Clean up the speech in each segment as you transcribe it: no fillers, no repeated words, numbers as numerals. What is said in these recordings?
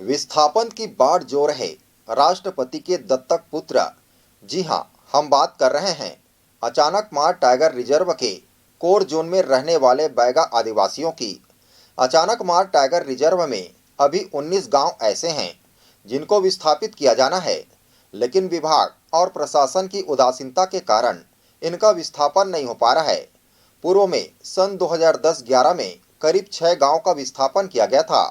विस्थापन की बाढ़ जो रहे राष्ट्रपति के दत्तक पुत्र। जी हां, हम बात कर रहे हैं अचानक मार टाइगर रिजर्व के कोर जोन में रहने वाले बैगा आदिवासियों की। अचानक मार टाइगर रिजर्व में अभी 19 गांव ऐसे हैं जिनको विस्थापित किया जाना है, लेकिन विभाग और प्रशासन की उदासीनता के कारण इनका विस्थापन नहीं हो पा रहा है। पूर्व में सन 2010-11 में करीब 6 गांव का विस्थापन किया गया था,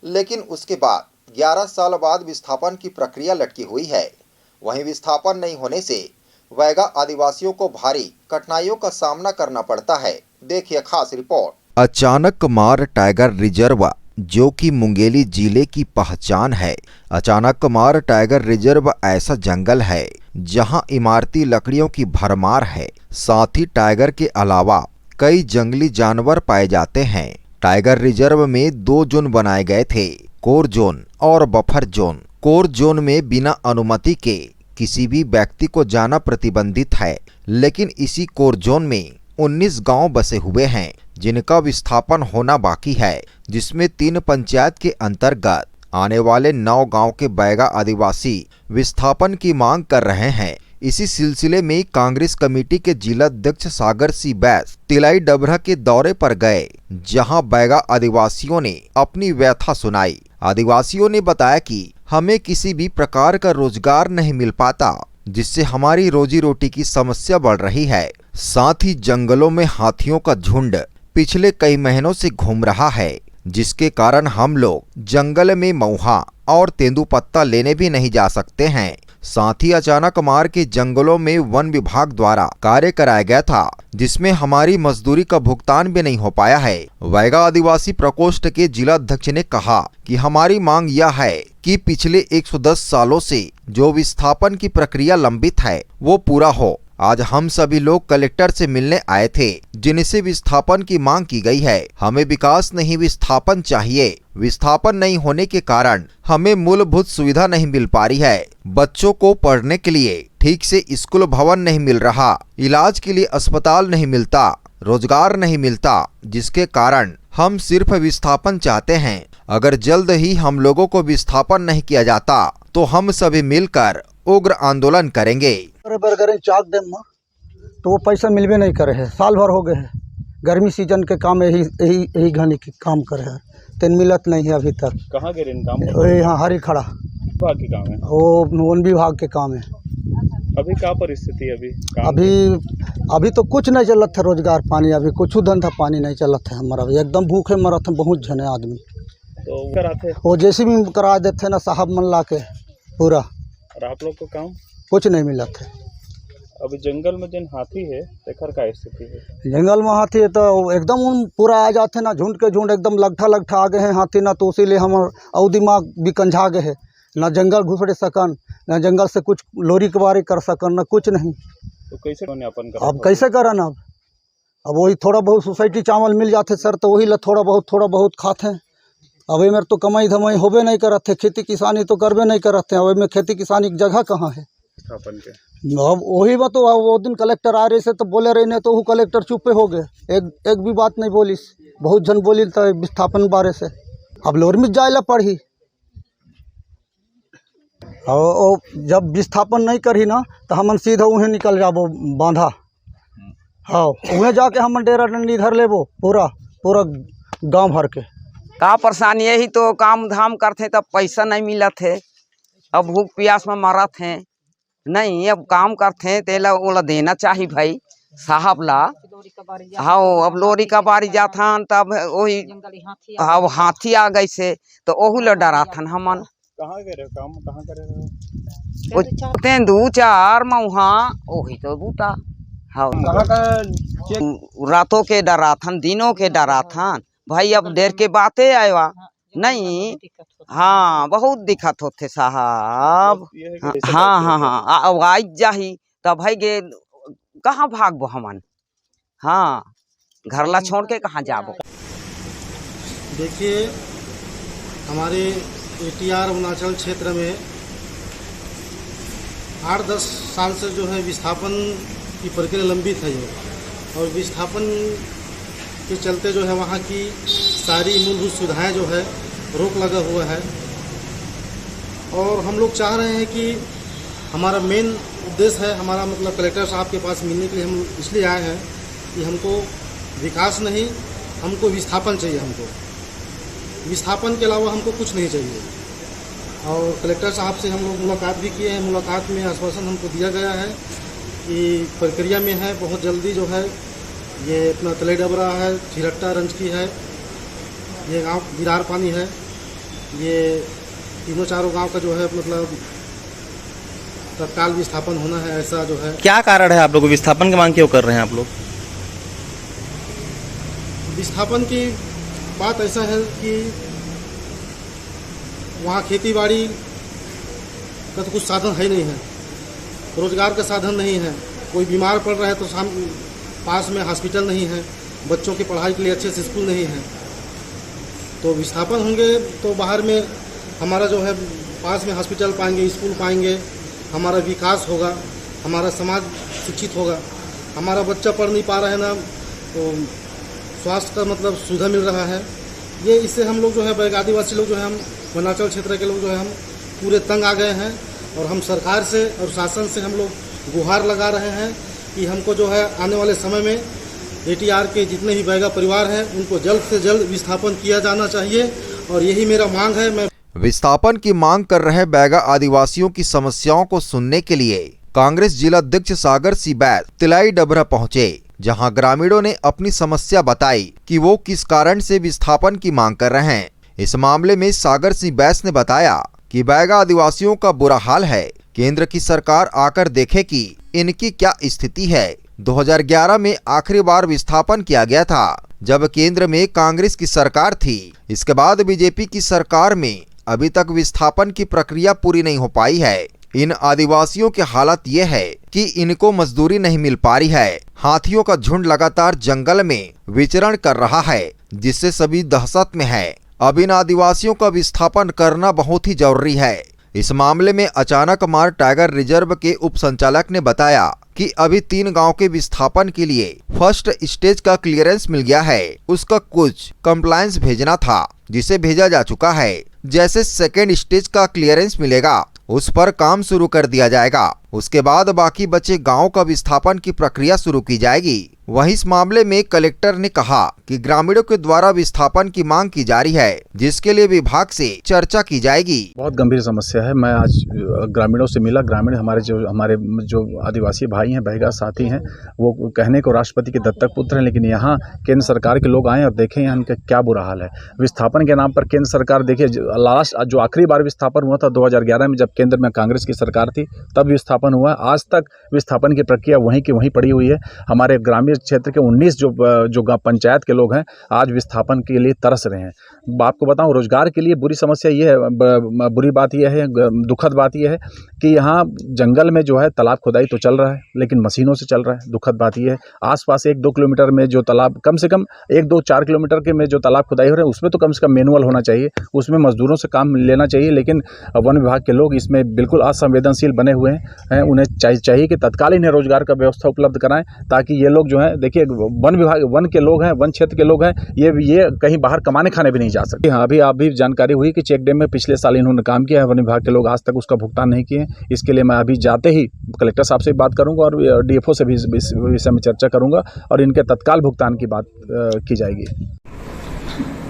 लेकिन उसके बाद 11 साल बाद विस्थापन की प्रक्रिया लटकी हुई है। वहीं विस्थापन नहीं होने से बैगा आदिवासियों को भारी कठिनाइयों का सामना करना पड़ता है। देखिए खास रिपोर्ट। अचानक मार टाइगर रिजर्व जो कि मुंगेली जिले की पहचान है। अचानक मार टाइगर रिजर्व ऐसा जंगल है जहां इमारती लकड़ियों की भरमार है। साथ ही टाइगर के अलावा कई जंगली जानवर पाए जाते हैं। टाइगर रिजर्व में 2 जोन बनाए गए थे, कोर जोन और बफर जोन। कोर जोन में बिना अनुमति के किसी भी व्यक्ति को जाना प्रतिबंधित है, लेकिन इसी कोर जोन में 19 गांव बसे हुए हैं जिनका विस्थापन होना बाकी है, जिसमें 3 पंचायत के अंतर्गत आने वाले 9 गांव के बैगा आदिवासी विस्थापन की मांग कर रहे हैं। इसी सिलसिले में कांग्रेस कमेटी के जिला अध्यक्ष सागर सी बैस तिलाई डबरा के दौरे पर गए, जहां बैगा आदिवासियों ने अपनी व्यथा सुनाई। आदिवासियों ने बताया कि हमें किसी भी प्रकार का रोजगार नहीं मिल पाता, जिससे हमारी रोजी रोटी की समस्या बढ़ रही है। साथ ही जंगलों में हाथियों का झुंड पिछले कई महीनों से घूम रहा है, जिसके कारण हम लोग जंगल में महुआ और तेंदुपत्ता लेने भी नहीं जा सकते हैं। साथ ही अचानक मार के जंगलों में वन विभाग द्वारा कार्य कराया गया था, जिसमें हमारी मजदूरी का भुगतान भी नहीं हो पाया है। बैगा आदिवासी प्रकोष्ठ के जिला अध्यक्ष ने कहा कि हमारी मांग यह है कि पिछले 110 सालों से जो विस्थापन की प्रक्रिया लंबित है वो पूरा हो। आज हम सभी लोग कलेक्टर से मिलने आए थे, जिनसे विस्थापन की मांग की गई है। हमें विकास नहीं विस्थापन चाहिए। विस्थापन नहीं होने के कारण हमें मूलभूत सुविधा नहीं मिल पा रही है। बच्चों को पढ़ने के लिए ठीक से स्कूल भवन नहीं मिल रहा, इलाज के लिए अस्पताल नहीं मिलता, रोजगार नहीं मिलता, जिसके कारण हम सिर्फ विस्थापन चाहते हैं। अगर जल्द ही हम लोगों को विस्थापन नहीं किया जाता तो हम सभी मिलकर उग्र आंदोलन करेंगे। चाक डेम में तो वो पैसा मिलबे नहीं करे है, साल भर हो गए है। गर्मी सीजन के काम यही घनी के काम करे है, तेन मिलत नहीं है अभी तक। कहाँ के काम? यहाँ हरी खड़ा विभाग के काम है, वो वन विभाग के काम है। अभी क्या परिस्थिति है? अभी तो कुछ नहीं चलत है, रोजगार पानी अभी कुछ धंधा पानी नहीं चलत है हमारा। एकदम भूखे मरत है बहुत जने आदमी। तो कराते वो जैसे भी करा देते ना साहब मन ला के पूरा, और आप लोग को काम कुछ नहीं मिला था। अभी जंगल में जिन हाथी है तेखर का स्थिति है? जंगल में हाथी है तो एकदम पूरा आ जाते ना, झुंड के झुंड एकदम लगठा आ गए हैं हाथी ना, तो इसीलिए हम और दिमाग भी कंझा गए है। ना जंगल घुस सकन, ना जंगल से कुछ लोरी कबारी कर सकन, ना कुछ नहीं। तो कैसे अपन कर? अब कैसे करन? अब वही थोड़ा बहुत सोसाइटी चावल मिल जाते सर, तो वही थोड़ा बहुत खाते हैं। अब मेरे तो कमाई धमाई होबे नहीं करते, खेती किसानी तो करबे नहीं करते। अब में खेती किसानी की जगह कहाँ है? अब वही बात तो वो दिन कलेक्टर आ रहे से तो बोले रहे, तो वो कलेक्टर चुपे हो गए, एक भी बात नहीं बोली। बहुत जन बोली तो विस्थापन बारे से। अब लोर में जाए ला पड़ी, और जब विस्थापन नहीं करी ना तो हमन सीधा उन्हें निकल जाबो बांधा। हाँ, उन्हें जाके हम डेरा डंडी धर लेबो पूरा गांव भर के। का परेशानी यही तो काम धाम करते तब पैसा नहीं मिला थे। अब भूख प्यास में मरा थे नहीं, अब काम करते तेला ओला देना चाहिए भाई साहब ला। हाँ, अब लोरी का बारी जाता तब वही हाँ हाथी आ गई से तो ओहू ला डरा था हमन। कहाँ कर रहे हो काम? कहाँ कर रहे हो? तेंदू चार मऊहा वही तो बूटा। हाँ, रातों के डरा था, दिनों के डरा था भाई। अब देर के बातें आया नहीं। हाँ, बहुत दिक्कत होते साहब। हाँ, अब आई जाही तब भाई गे कहाँ भागबो हमन? हाँ, घर ला छोड़ के कहाँ जाबो? देखिए, हमारे ATR अरुणाचल क्षेत्र में 8-10 साल से जो है विस्थापन की प्रक्रिया लंबित है और विस्थापन के चलते जो है वहाँ की सारी मूलभूत सुविधाएं जो है रोक लगा हुआ है। और हम लोग चाह रहे हैं कि हमारा मेन उद्देश्य है, हमारा मतलब कलेक्टर साहब के पास मिलने के लिए हम इसलिए आए हैं कि हमको विकास नहीं, हमको विस्थापन चाहिए। हमको विस्थापन के अलावा हमको कुछ नहीं चाहिए। और कलेक्टर साहब से हम लोग मुलाकात भी किए हैं। मुलाकात में आश्वासन हमको दिया गया है कि प्रक्रिया में है, बहुत जल्दी जो है ये अपना तले डबरा है, झिरट्टा रंजकी है, ये गांव बिरार पानी है, ये तीनों चारों गांव का जो है मतलब तत्काल विस्थापन होना है, ऐसा जो है। क्या कारण है आप लोग विस्थापन की मांग क्यों कर रहे हैं आप लोग? विस्थापन की बात ऐसा है कि वहाँ खेती बाड़ी का तो कुछ साधन है नहीं है, रोजगार का साधन नहीं है। कोई बीमार पड़ रहा है तो पास में हॉस्पिटल नहीं है, बच्चों की पढ़ाई के लिए अच्छे से स्कूल नहीं है। तो विस्थापन होंगे तो बाहर में हमारा जो है पास में हॉस्पिटल पाएंगे, स्कूल पाएंगे, हमारा विकास होगा, हमारा समाज शिक्षित होगा। हमारा बच्चा पढ़ नहीं पा रहा है ना, तो स्वास्थ्य का मतलब सुविधा मिल रहा है। ये इससे हम लोग जो है बैगा आदिवासी लोग जो है, हम वनांचल क्षेत्र के लोग जो है, हम पूरे तंग आ गए हैं। और हम सरकार से और शासन से हम लोग गुहार लगा रहे हैं कि हमको जो है आने वाले समय में ATR के जितने भी बैगा परिवार हैं उनको जल्द से जल्द विस्थापन किया जाना चाहिए। और यही मेरा मांग है। मैं विस्थापन की मांग कर रहे बैगा आदिवासियों की समस्याओं को सुनने के लिए कांग्रेस जिला अध्यक्ष सागर सिंह बैस तिलाई डबरा पहुंचे, जहां ग्रामीणों ने अपनी समस्या बताई कि वो किस कारण से विस्थापन की मांग कर रहे हैं। इस मामले में सागर सिंह बैस ने बताया कि बैगा आदिवासियों का बुरा हाल है, केंद्र की सरकार आकर देखे कि इनकी क्या स्थिति है। 2011 में आखिरी बार विस्थापन किया गया था, जब केंद्र में कांग्रेस की सरकार थी। इसके बाद बीजेपी की सरकार में अभी तक विस्थापन की प्रक्रिया पूरी नहीं हो पाई है। इन आदिवासियों की हालत ये है कि इनको मजदूरी नहीं मिल पा रही है। हाथियों का झुंड लगातार जंगल में विचरण कर रहा है, जिससे सभी दहशत में है। अब इन आदिवासियों का विस्थापन करना बहुत ही जरूरी है। इस मामले में अचानक मार टाइगर रिजर्व के उप संचालक ने बताया कि अभी 3 गांव के विस्थापन के लिए फर्स्ट स्टेज का क्लियरेंस मिल गया है। उसका कुछ कंप्लायंस भेजना था, जिसे भेजा जा चुका है। जैसे सेकेंड स्टेज का क्लियरेंस मिलेगा, उस पर काम शुरू कर दिया जाएगा। उसके बाद बाकी बचे गांव का विस्थापन की प्रक्रिया शुरू की जाएगी। वहीं इस मामले में कलेक्टर ने कहा कि ग्रामीणों के द्वारा विस्थापन की मांग की जा रही है, जिसके लिए विभाग से चर्चा की जाएगी। बहुत गंभीर समस्या है। मैं आज ग्रामीणों से मिला। ग्रामीण हमारे जो आदिवासी भाई हैं, बहगा साथी हैं, वो कहने को राष्ट्रपति के दत्तक पुत्र हैं, लेकिन यहाँ केंद्र सरकार के लोग आए और देखें यहाँ इनका क्या बुरा हाल है। विस्थापन के नाम पर केंद्र सरकार, देखिए लास्ट जो आखिरी बार विस्थापन हुआ था 2011 में, जब केंद्र में कांग्रेस की सरकार थी, तब विस्थापन हुआ। आज तक विस्थापन की प्रक्रिया वहीं की वहीं पड़ी हुई है। हमारे ग्रामीण क्षेत्र के 19 जो पंचायत के लोग हैं आज विस्थापन के लिए तरस रहे हैं। आपको बताऊं, रोजगार के लिए बुरी समस्या ये है, बुरी बात यह है, दुखद बात यह है कि यहाँ जंगल में जो है तालाब खुदाई तो चल रहा है, लेकिन मशीनों से चल रहा है। दुखद बात यह है, आसपास 1-2 किलोमीटर में जो तालाब, कम से कम 1-2-4 किलोमीटर के में जो तालाब खुदाई हो रहे हैं, उसमें तो कम से कम मैनुअल होना चाहिए, उसमें मजदूरों से काम लेना चाहिए। लेकिन वन विभाग के लोग इसमें बिल्कुल असंवेदनशील बने हुए हैं। उन्हें चाहिए कि तत्काल इन्हें रोजगार का व्यवस्था उपलब्ध कराएं, ताकि ये लोग जो है, देखिए वन विभाग, वन के लोग हैं, वन क्षेत्र के लोग हैं, ये कहीं बाहर कमाने खाने भी नहीं जा सकते। हाँ, अभी जानकारी हुई कि चेक डैम में पिछले साल इन्होंने काम किया है, वन विभाग के लोग आज तक उसका भुगतान नहीं किए। इसके लिए मैं अभी जाते ही कलेक्टर साहब से बात करूंगा और DFO से भी इस विषय में चर्चा करूंगा और इनके तत्काल भुगतान की बात की जाएगी।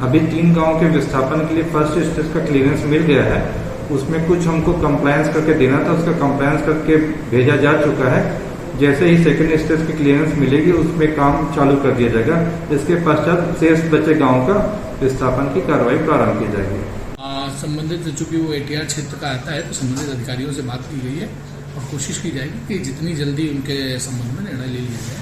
अभी 3 गाँव के विस्थापन के लिए फर्स्ट स्टेज का क्लियरेंस मिल गया है। उसमें कुछ हमको कंप्लायंस करके देना था, उसका कंप्लायंस करके भेजा जा चुका है। जैसे ही सेकंड स्टेज की क्लियरेंस मिलेगी, उसमें काम चालू कर दिया जाएगा। इसके पश्चात शेष बचे गांव का विस्थापन की कार्रवाई प्रारंभ की जाएगी। संबंधित, चूंकि वो ATR क्षेत्र का आता है, तो संबंधित अधिकारियों से बात की गई है और कोशिश की जाएगी कि जितनी जल्दी उनके संबंध में निर्णय ले लिया जाए,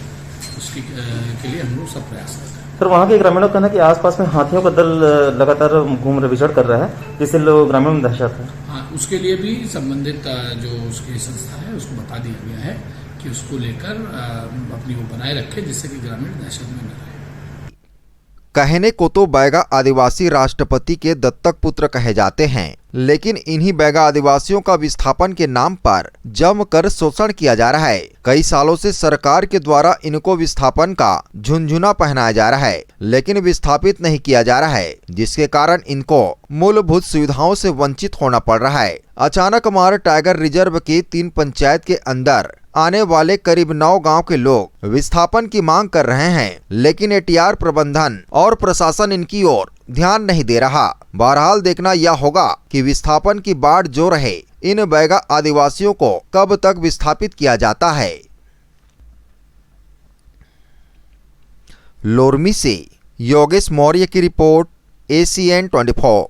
उसके के लिए हम लोग सब प्रयास करते हैं। सर, वहाँ के ग्रामीणों का कहना है कि आसपास में हाथियों का दल लगातार घूम रहे, विचरण कर रहा है, जिससे लोग ग्रामीणों में दहशत है। हाँ, उसके लिए भी संबंधित जो उसकी संस्था है उसको बता दिया गया है कि उसको लेकर अपनी वो बनाए रखे, जिससे कि ग्रामीण दहशत में न रहे। कहने को तो बैगा आदिवासी राष्ट्रपति के दत्तक पुत्र कहे जाते हैं, लेकिन इन्हीं बैगा आदिवासियों का विस्थापन के नाम पर जमकर शोषण किया जा रहा है। कई सालों से सरकार के द्वारा इनको विस्थापन का झुनझुना पहनाया जा रहा है, लेकिन विस्थापित नहीं किया जा रहा है, जिसके कारण इनको मूलभूत सुविधाओं से वंचित होना पड़ रहा है। अचानक मार टाइगर रिजर्व की 3 पंचायत के अंदर आने वाले करीब 9 गांव के लोग विस्थापन की मांग कर रहे हैं, लेकिन एटीआर प्रबंधन और प्रशासन इनकी ओर ध्यान नहीं दे रहा। बहरहाल देखना यह होगा कि विस्थापन की बाढ़ जो रहे, इन बैगा आदिवासियों को कब तक विस्थापित किया जाता है। लोरमी से योगेश मौर्य की रिपोर्ट, ACN 24।